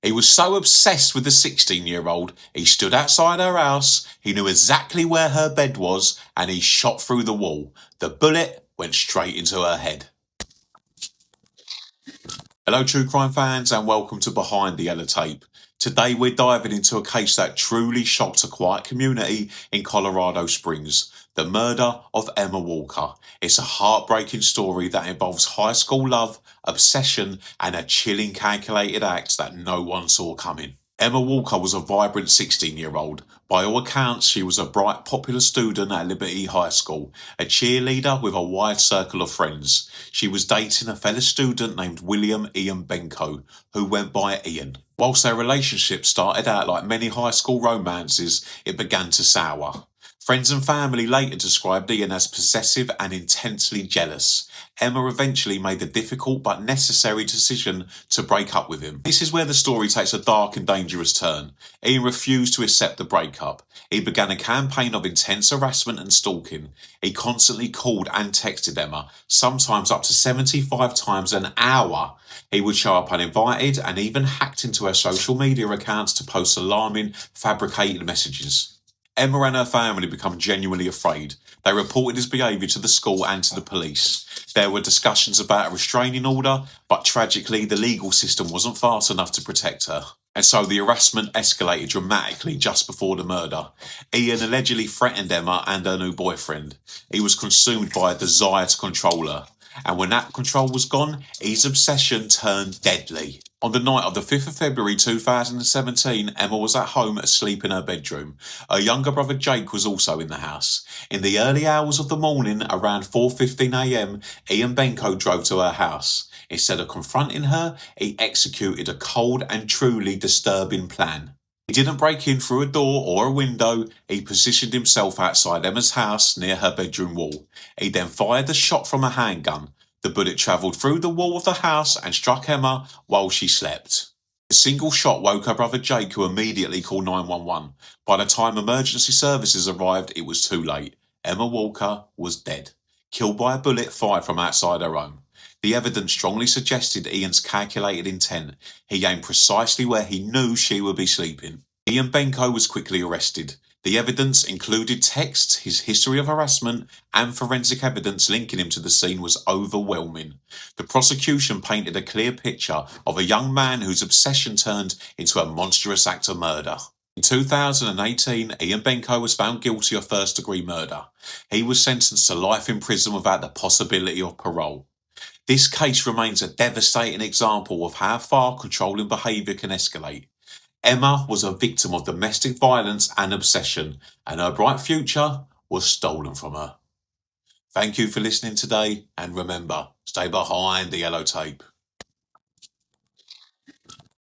He was so obsessed with the 16-year-old, he stood outside her house, he knew exactly where her bed was, and he shot through the wall. The bullet went straight into her head. Hello true crime fans and welcome to Behind the Yellow Tape. Today we're diving into a case that truly shocked a quiet community in Colorado Springs. The murder of Emma Walker. It's a heartbreaking story that involves high school love, obsession and a chilling calculated act that no one saw coming. Emma Walker was a vibrant 16-year-old. By all accounts, she was a bright, popular student at Liberty High School, a cheerleader with a wide circle of friends. She was dating a fellow student named Riley Benko, who went by Ian. Whilst their relationship started out like many high school romances, it began to sour. Friends and family later described Ian as possessive and intensely jealous. Emma eventually made the difficult but necessary decision to break up with him. This is where the story takes a dark and dangerous turn. Ian refused to accept the breakup. He began a campaign of intense harassment and stalking. He constantly called and texted Emma, sometimes up to 75 times an hour. He would show up uninvited and even hacked into her social media accounts to post alarming, fabricated messages. Emma and her family became genuinely afraid. They reported his behaviour to the school and to the police. There were discussions about a restraining order, but tragically the legal system wasn't fast enough to protect her. And so the harassment escalated dramatically just before the murder. Ian allegedly threatened Emma and her new boyfriend. He was consumed by a desire to control her. And when that control was gone, his obsession turned deadly. On the night of the 5th of February 2017, Emma was at home asleep in her bedroom. Her younger brother Jake was also in the house. In the early hours of the morning, around 4:15 a.m, Ian Benko drove to her house. Instead of confronting her, he executed a cold and truly disturbing plan. He didn't break in through a door or a window. He positioned himself outside Emma's house near her bedroom wall. He then fired a shot from a handgun. The bullet travelled through the wall of the house and struck Emma while she slept. The single shot woke her brother Jake, who immediately called 911. By the time emergency services arrived, it was too late. Emma Walker was dead, killed by a bullet fired from outside her home. The evidence strongly suggested Ian's calculated intent. He aimed precisely where he knew she would be sleeping. Ian Benko was quickly arrested. The evidence included texts, his history of harassment, and forensic evidence linking him to the scene was overwhelming. The prosecution painted a clear picture of a young man whose obsession turned into a monstrous act of murder. In 2018, Ian Benko was found guilty of first-degree murder. He was sentenced to life in prison without the possibility of parole. This case remains a devastating example of how far controlling behaviour can escalate. Emma was a victim of domestic violence and obsession, and her bright future was stolen from her. Thank you for listening today, and remember, stay behind the yellow tape.